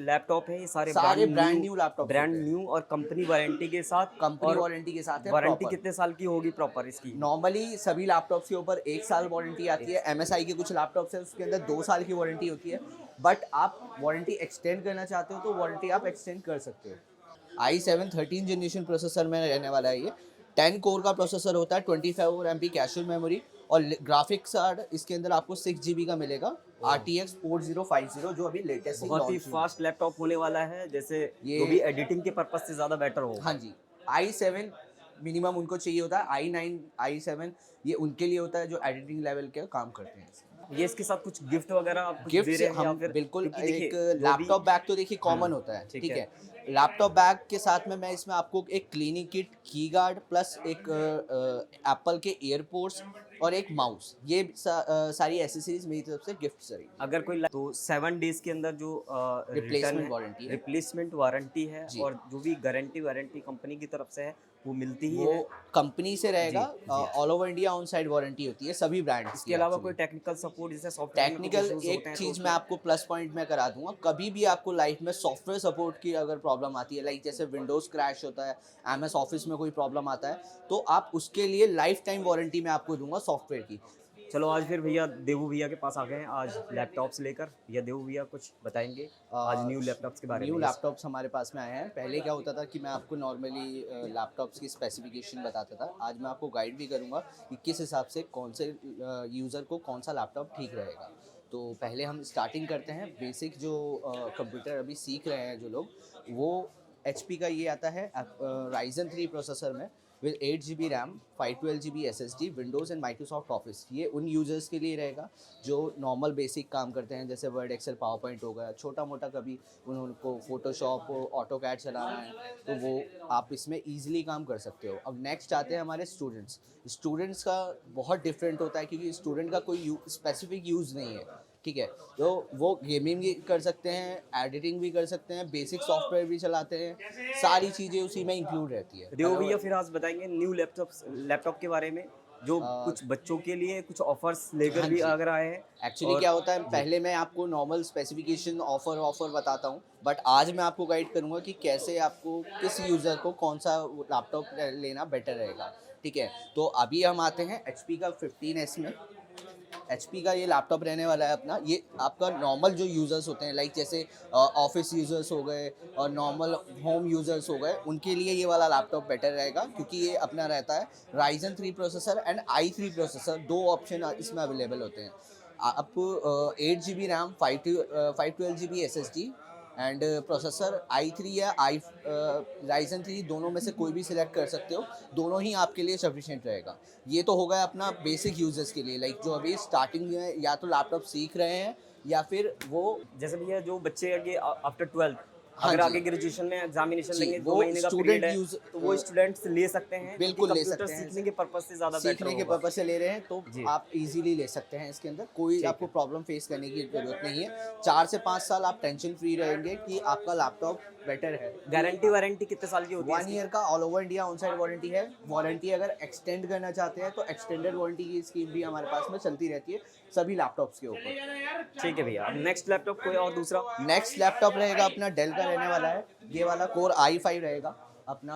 Laptop है ये सारे brand new laptop brand new और कंपनी वारंटी के साथ। कंपनी और वारंटी के साथ है वारंटी प्रॉपर। कितने साल की होगी प्रॉपर इसकी? नॉर्मली सभी लैपटॉप्स के ऊपर 1 साल वारंटी आती एक है। MSI के कुछ लैपटॉप्स है उसके अंदर 2 साल की वारंटी होती है, बट आप वारंटी एक्सटेंड करना चाहते हो तो वारंटी आप एक्सटेंड कर सकते हो। i7 13 जनरेशन प्रोसेसर में रहने वाला है ये। 10 कोर का प्रोसेसर होता है, 24 MB कैशुअल मेमोरी, और ग्राफिक्स कार्ड इसके अंदर आपको 6 GB का मिलेगा, RTX 4050, जो अभी लेटेस्ट बहुत ही लॉन्च हुई है। फास्ट लैपटॉप होने वाला है, जैसे ये जो भी एडिटिंग के पर्पज से ज़्यादा बेटर हो। हाँ जी, i7 मिनिमम उनको चाहिए होता है, i9 i7 ये उनके लिए होता है जो एडिटिंग लेवल के काम करते हैं। ये इसके साथ कुछ गिफ्ट वगैरह आप कुछ दे गिफ्ट रहे हैं या हम फिर? बिल्कुल, क्योंकि एक देखिए जो भी लैपटॉप बैग तो देखिए कॉमन होता है, ठीक ठीक है। है। लैपटॉप बैग के साथ में मैं इसमें आपको एक क्लीनिंग किट, की गार्ड प्लस एक एप्पल के एयरपोर्ट्स और एक माउस, ये सारी एसेसरीज मेरी तरफ से गिफ्ट रहेगी। अगर कोई तो 7 डेज के अंदर जो रिटर्न रिप्लेसमेंट है, वारंटी है रिप्लेसमेंट वारंटी है, जी। और जो भी गारंटी वारंटी कंपनी की तरफ से है वो मिलती ही वो है। कंपनी से रहेगा, जी, जी। All over India on side warranty होती है सभी ब्रांड्स इसके की। अलावा एक्चुअली कोई टेक्निकल सपोर्ट जैसे सॉफ्टवेयर में कुछ टेक्निकल इश्यूज एक होते हैं तो चीज़ मैं उसमें? आपको प्लस पॉइंट में करा दूंगा, कभी भी आपको लाइफ में सॉफ्टवेयर सपोर्ट की अगर प्रॉब्लम आती है, लाइक जैसे विंडोज़ क्रैश होता है, MS ऑफिस में कोई प्रॉब्लम आता है, तो आप उसके लिए लाइफ टाइम वारंटी मैं आपको दूंगा सॉफ्टवेयर की। चलो आज फिर भैया देवू भैया के पास आ गए हैं आज लैपटॉप्स लेकर। भैया देवू भैया कुछ बताएंगे आज न्यू लैपटॉप्स के बारे न्यू में? लैपटॉप्स हमारे पास में आए हैं। पहले क्या होता था कि मैं आपको नॉर्मली लैपटॉप्स की स्पेसिफिकेशन बताता था, आज मैं आपको गाइड भी करूंगा कि किस हिसाब से कौन से यूज़र को कौन सा लैपटॉप ठीक रहेगा। तो पहले हम स्टार्टिंग करते हैं बेसिक, जो कंप्यूटर अभी सीख रहे हैं जो लोग, वो HP का ये आता है Ryzen 3 प्रोसेसर में, with 8 GB RAM, 512 GB SSD, Windows and Microsoft office. ये उन यूज़र्स के लिए रहेगा जो नॉर्मल बेसिक काम करते हैं, जैसे वर्ड, एक्सेल, पावर पॉइंट हो गया, छोटा मोटा कभी उनको फोटोशॉप, ऑटोकैड चलाना है तो वो आप इसमें ईजिली काम कर सकते हो। अब नेक्स्ट आते हैं हमारे स्टूडेंट्स का बहुत डिफरेंट होता है, क्योंकि स्टूडेंट का कोई स्पेसिफिक यूज़ नहीं है, ठीक है। तो वो गेमिंग भी कर सकते हैं, एडिटिंग भी कर सकते हैं, बेसिक सॉफ्टवेयर भी चलाते हैं, सारी चीज़ें उसी में इंक्लूड रहती है। देवू भैया फिर आज बताएंगे न्यू लैपटॉप के बारे में, जो कुछ बच्चों के लिए कुछ ऑफर्स लेकर हाँ भी जी, अगर आए हैं। एक्चुअली और क्या होता है, पहले मैं आपको नॉर्मल स्पेसिफिकेशन ऑफर बताता हूँ, बट आज मैं आपको गाइड करूँगा कि कैसे आपको किस यूज़र को कौन सा लैपटॉप लेना बेटर रहेगा, ठीक है। तो अभी हम आते हैं HP का 15S में। HP का ये लैपटॉप रहने वाला है अपना। ये आपका नॉर्मल जो यूज़र्स होते हैं, लाइक जैसे ऑफिस यूज़र्स हो गए और नॉर्मल होम यूज़र्स हो गए, उनके लिए ये वाला लैपटॉप बेटर रहेगा, क्योंकि ये अपना रहता है Ryzen 3 processor and i3 processor, दो ऑप्शन इसमें अवेलेबल होते हैं। आप 8 GB RAM, 512 GB SSD and processor i3 या Ryzen 3, दोनों में से कोई भी सिलेक्ट कर सकते हो, दोनों ही आपके लिए सफिशिएंट रहेगा। ये तो होगा अपना बेसिक यूजर्स के लिए, लाइक जो अभी स्टार्टिंग में या तो लैपटॉप सीख रहे हैं या फिर वो, जैसे भैया जो बच्चे आगे आफ्टर 12 हाँ अगर जी आगे ग्रेजुएशन में एग्जामिनेशन जी, लेंगे, 2 वो महीने का स्टूडेंट पीरियड है, यूज तो वो स्टूडेंट्स ले सकते हैं क्योंकि बिल्कुल ले कंप्यूटर सकते हैं। सीखने के पर्पज से ज़्यादा बेटर सीखने के होगा। पर्पज से ले रहे हैं तो जी। आप इजीली ले सकते हैं। इसके अंदर कोई ठीक आपको है। प्रॉब्लम फेस करने की जरूरत नहीं है। 4 से 5 साल आप टेंशन फ्री रहेंगे कि आपका लैपटॉप बेटर है। गारंटी वारंटी कितने साल की होती है 1 इसकी? ईयर का all over India on side warranty है। वारंटी अगर एक्सटेंड करना चाहते हैं तो एक्सटेंडेड वारंटी की स्कीम भी हमारे पास में चलती रहती है सभी लैपटॉप्स के ऊपर। ठीक है भैया। अब नेक्स्ट लैपटॉप कोई और दूसरा? नेक्स्ट लैपटॉप रहेगा अपना डेल का रहने वाला है। ये वाला कोर i5 रहेगा अपना,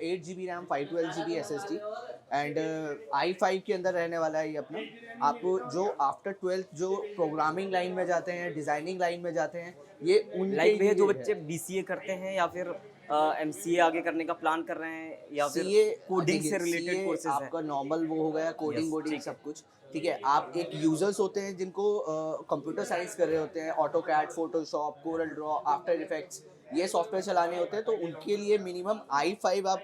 8 GB RAM, 512 GB SSD and i5 के अंदर रहने वाला है ये अपना। आप जो आफ्टर 12th जो प्रोग्रामिंग लाइन में जाते हैं, डिज़ाइनिंग लाइन में जाते हैं, ये उनके लाइक भैया जो लिए बच्चे BCA करते हैं या फिर MCA आगे करने का प्लान कर रहे हैं या फिर सीए कोडिंग से रिलेटेड CA कोर्सेज हैं? आपका नॉर्मल वो हो गया, कोडिंग Yes, वोडिंग ठीक है। सब कुछ, ठीक है। आप एक यूजर्स होते हैं जिनको कंप्यूटर साइंस कर रहे होते हैं, AutoCAD, Photoshop, Corel Draw, after effects, ये सॉफ्टवेयर चलाने होते हैं, तो उनके लिए मिनिमम i5 आप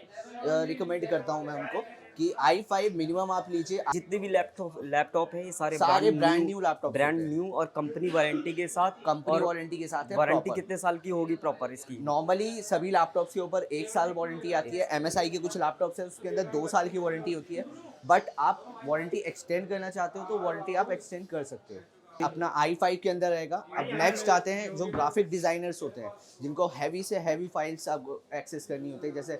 रिकमेंड करता हूँ मैं उनको कि i5 मिनिमम आप लीजिए। जितने भी लैपटॉप है ये सारे brand new laptop brand new और कंपनी वारंटी के साथ। कंपनी और वारंटी के साथ है वारंटी प्रॉपर। कितने साल की होगी प्रॉपर इसकी? नॉर्मली सभी लैपटॉप्स के ऊपर 1 साल वारंटी आती है। MSI के कुछ लैपटॉप्स हैं उसके अंदर 2 साल की वारंटी होती है, बट आप वारंटी एक्सटेंड करना चाहते हो तो वारंटी आप एक्सटेंड कर सकते हो। अपना i5 के अंदर रहेगा। अब नेक्स्ट आते हैं जो ग्राफिक डिज़ाइनर्स होते हैं, जिनको हैवी से हैवी फाइल्स आप एक्सेस करनी होती है, जैसे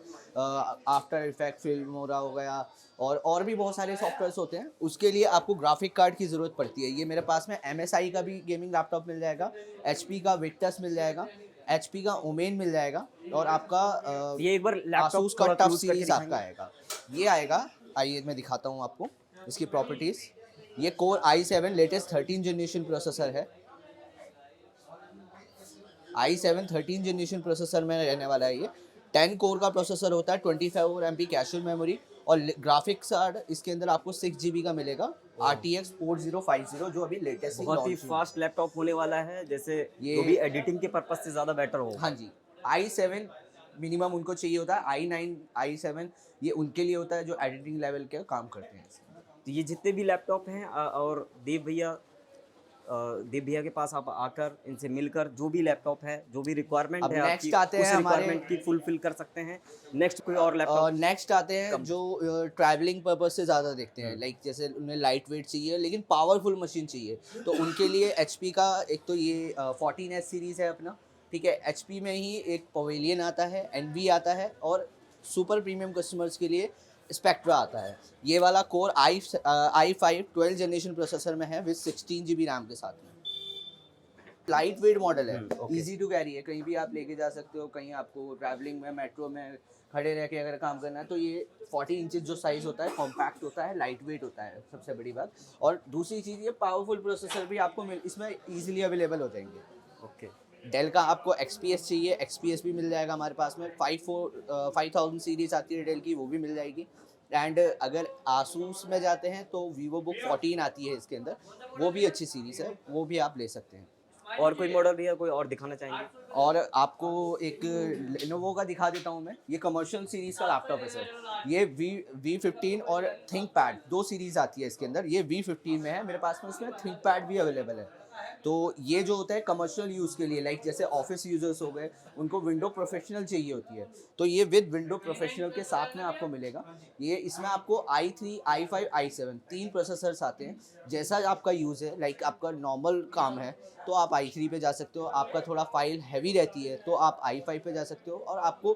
आफ्टर इफेक्ट, फिल्मोरा हो गया और भी बहुत सारे सॉफ्टवेयर्स होते हैं, उसके लिए आपको ग्राफिक कार्ड की ज़रूरत पड़ती है। ये मेरे पास में MSI का भी गेमिंग लैपटॉप मिल जाएगा, HP का विक्टस मिल जाएगा HP का ओमेन मिल जाएगा और आपका ये एक बार लैपटॉप Asus का टफ सीरीज आपका आएगा। ये आएगा, आइए मैं दिखाता हूँ आपको इसकी प्रॉपर्टीज। ये core i7 latest 13 generation processor है। i7 13 जनरेशन प्रोसेसर में रहने वाला है। ये 10 कोर का प्रोसेसर होता है, 24 MB कैशुअल मेमोरी और ग्राफिक्स कार्ड इसके अंदर आपको 6 GB का मिलेगा, RTX 4050 जो अभी लेटेस्ट बहुत ही फास्ट लैपटॉप होने वाला है, जैसे ये- जो भी एडिटिंग के पर्पज से ज़्यादा बेटर हो। हाँ जी, i7 मिनिमम उनको चाहिए होता है, i9 i7 ये उनके लिए होता है जो एडिटिंग लेवल के काम करते हैं। तो ये जितने भी लैपटॉप हैं और देव भैया के पास आप आकर इनसे मिलकर जो भी लैपटॉप है, जो भी रिक्वायरमेंट अब है next आपकी, आते उस हैं हमारे- रिक्वायरमेंट की फुलफिल कर सकते हैं। नेक्स्ट कोई और लैपटॉप? नेक्स्ट आते हैं जो ट्रैवलिंग पर्पज से ज़्यादा देखते हैं, लाइक जैसे उन्हें लाइट वेट चाहिए लेकिन पावरफुल मशीन चाहिए, तो उनके लिए HP का एक तो ये 14S सीरीज़ है अपना, ठीक है। HP में ही एक पवेलियन आता है, NV आता है और सुपर प्रीमियम कस्टमर्स के लिए स्पेक्ट्रा आता है। ये वाला कोर i5 12 जनरेशन प्रोसेसर में है विद 16 GB रैम के साथ में। लाइट वेट मॉडल है, okay. इजी टू कैरी है, कहीं भी आप लेके जा सकते हो। कहीं आपको ट्रैवलिंग में मेट्रो में खड़े रह के अगर काम करना है तो ये 40 इंचेस जो साइज़ होता है कॉम्पैक्ट होता है, लाइट वेट होता है, सबसे बड़ी बात। और दूसरी चीज़ ये पावरफुल प्रोसेसर भी आपको इसमें ईजिली अवेलेबल हो जाएंगे। ओके। डेल का आपको XPS चाहिए, XPS भी मिल जाएगा हमारे पास में। 5000 सीरीज आती है डेल की, वो भी मिल जाएगी। एंड अगर आसूस में जाते हैं तो वीवो बुक 14 आती है इसके अंदर, वो भी अच्छी सीरीज़ है, वो भी आप ले सकते हैं। और कोई मॉडल भैया कोई और दिखाना चाहेंगे? और आपको एक लेनोवो का दिखा देता हूँ मैं, ये कमर्शियल सीरीज़ का लैपटॉप है सर। ये V15 और थिंकपैड 2 सीरीज़ आती है इसके अंदर। ये V15 में है मेरे पास में, इसमें थिंकपैड भी अवेलेबल है। तो ये जो होता है कमर्शियल यूज़ के लिए, लाइक जैसे ऑफिस यूजर्स हो गए, उनको विंडो प्रोफेशनल चाहिए होती है, तो ये विद विंडो प्रोफेशनल के साथ में आपको मिलेगा। ये इसमें आपको i3 i5 i7 3 प्रोसेसर्स आते हैं। जैसा आपका यूज़ है, लाइक आपका नॉर्मल काम है तो आप i3 पे जा सकते हो, आपका थोड़ा फाइल हैवी रहती है तो आप i5 पे जा सकते हो, और आपको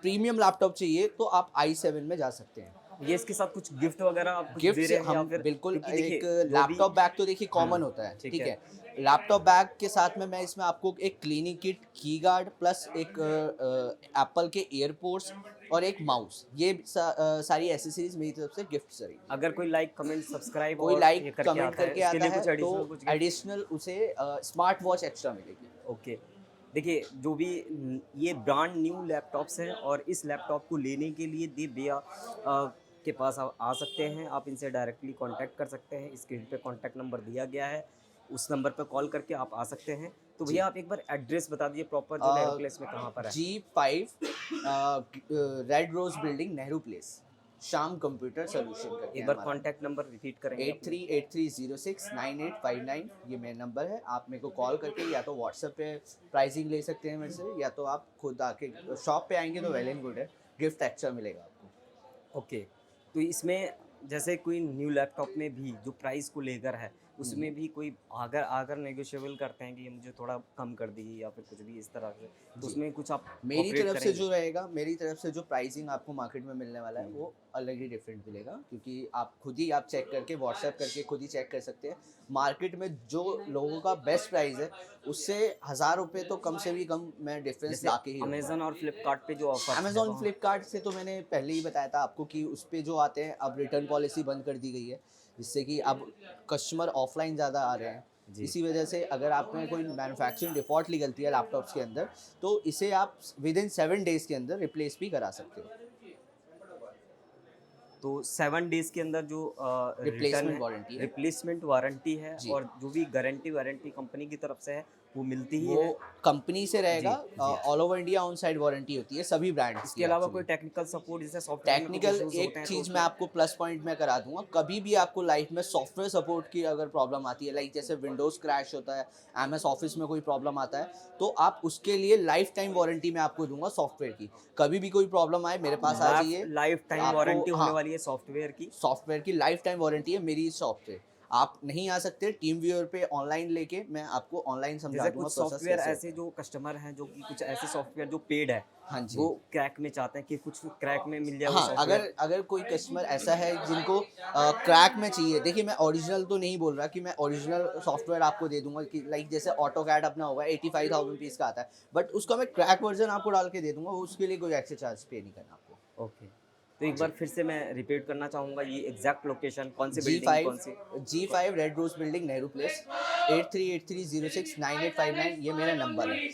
प्रीमियम लैपटॉप चाहिए तो आप i7 में जा सकते हैं। ये इसके साथ कुछ गिफ्ट वगैरह आप कुछ गिफ्ट दे रहे हैं या हम फिर? बिल्कुल, क्योंकि देखिए, एक जो भी- लैपटॉप बैग तो देखिए कॉमन होता है, ठीक ठीक है। है। लैपटॉप बैग के साथ में मैं इसमें आपको एक क्लीनिंग किट, की गार्ड प्लस एक एप्पल के एयरपोर्ट्स और एक माउस, ये सारी एसेसरीज मेरी तरफ से गिफ्ट रहेगी। अगर कोई लाइक कमेंट सब्सक्राइब कोई और लाइक ये करके कमेंट आता है, करके इसके आता लिए है कुछ एडिशनल तो कुछ gift? एडिशनल उसे स्मार्ट वॉच एक्स्ट्रा मिलेगी। ओके। देखिए, जो भी ये ब्रांड न्यू लैपटॉप्स हैं और इस लैपटॉप को लेने के लिए देव भैया के पास आप आ सकते हैं। आप इनसे डायरेक्टली कांटेक्ट कर सकते हैं। स्क्रीन पे कांटेक्ट नंबर दिया गया है, उस नंबर पर कॉल करके आप आ सकते हैं। तो भैया आप एक बार एड्रेस बता दीजिए प्रॉपर, जो नेहरू प्लेस में कहाँ पर है? G5 red rose building, Nehru place, Shyam computer solution करके एक बार हमारा। कांटेक्ट नंबर रिपीट करेंगे? 8383069859 ये मेरा नंबर है। आप मेरे को कॉल करके या तो व्हाट्सएप पे प्राइसिंग ले सकते हैं मेरे से, या तो आप खुद आके शॉप पे आएंगे तो वेल एंड गुड है, गिफ्ट एक्स्ट्रा मिलेगा आपको। ओके। तो इसमें जैसे कोई न्यू लैपटॉप में भी जो प्राइस को लेकर है, उसमें भी कोई अगर आकर नेगोशिएबल करते हैं कि ये मुझे थोड़ा कम कर दीजिए या फिर कुछ भी इस तरह से, तो जी। उसमें कुछ आप मेरी cooperate तरफ से करेंगे? जो रहेगा, मेरी तरफ से जो प्राइसिंग आपको मार्केट में मिलने वाला है वो अलग ही डिफरेंट मिलेगा, क्योंकि आप खुद ही आप चेक करके व्हाट्सएप करके खुद ही चेक कर सकते हैं। मार्केट में जो लोगों का बेस्ट प्राइस है उससे 1000 रुपये तो कम से भी कम मैं डिफरेंस जैसे ला के ही अमेजन और फ्लिपकार्ट पे जो ऑफर अमेजोन फ्लिपकार्ट से तो मैंने पहले ही बताया था आपको कि उस पे जो आते हैं अब रिटर्न पॉलिसी बंद कर दी गई है, जिससे कि अब कस्टमर ऑफलाइन ज़्यादा आ रहे हैं। जी। इसी वजह से अगर आप में कोई मैन्युफैक्चरिंग डिफॉल्ट निकलती है लैपटॉप्स के अंदर, तो इसे आप विद इन 7 डेज़ के अंदर रिप्लेस भी करा सकते हो। तो 7 डेज के अंदर जो रिप्लेसमेंट वारंटी है, रिप्लेसमेंट वारंटी है, जी। और जो भी गारंटी वारंटी कंपनी की तरफ से है वो मिलती ही वो है। कंपनी से रहेगा। जी, जी। All over India on side warranty होती है सभी ब्रांड्स इसके अलावा कोई टेक्निकल सपोर्ट जैसे सॉफ्टवेयर टेक्निकल एक चीज़ मैं आपको प्लस पॉइंट में करा दूंगा, कभी भी आपको लाइफ में सॉफ्टवेयर सपोर्ट की अगर प्रॉब्लम आती है, लाइक जैसे विंडोज़ क्रैश होता है, MS ऑफिस में कोई प्रॉब्लम आता है, तो आप उसके लिए लाइफ टाइम वारंटी मैं आपको दूंगा सॉफ्टवेयर की। कभी भी कोई प्रॉब्लम आए मेरे पास आ जाइए, लाइफ टाइम आपको- वारंटी होने हाँ। वाली है सॉफ्टवेयर की। सॉफ्टवेयर की लाइफ टाइम वारंटी है मेरी शॉप पे। आप नहीं आ सकते, टीम व्यूअर पे ऑनलाइन लेके मैं आपको ऑनलाइन समझा जैसे दूंगा कुछ प्रोसेस सॉफ्टवेयर कैसे ऐसे होता जो कस्टमर हैं जो कि कुछ ऐसे सॉफ्टवेयर जो पेड है, है। हाँ जी। वो क्रैक में चाहते हैं कि कुछ क्रैक में मिल जाए वो हाँ, अगर सॉफ्टवेयर। अगर कोई कस्टमर ऐसा है जिनको क्रैक में चाहिए, देखिए मैं ओरिजिनल तो नहीं बोल रहा कि मैं ओरिजिनल सॉफ्टवेयर आपको दे दूंगा कि लाइक जैसे ऑटो कैड अपना होगा 85,000 रुपीज़ का आता है, बट उसका मैं क्रैक वर्जन आपको डाल के दे दूंगा, उसके लिए कोई एक्स्ट्रा चार्ज पे नहीं करना आपको। ओके। तो एक जी। बार फिर से मैं रिपीट करना चाहूँगा ये एग्ज़ैक्ट लोकेशन कौन सी जी बिल्डिंग, फाइव कौन सी? G five red rose building, Nehru Place, 8383069859, ये मेरा नंबर है।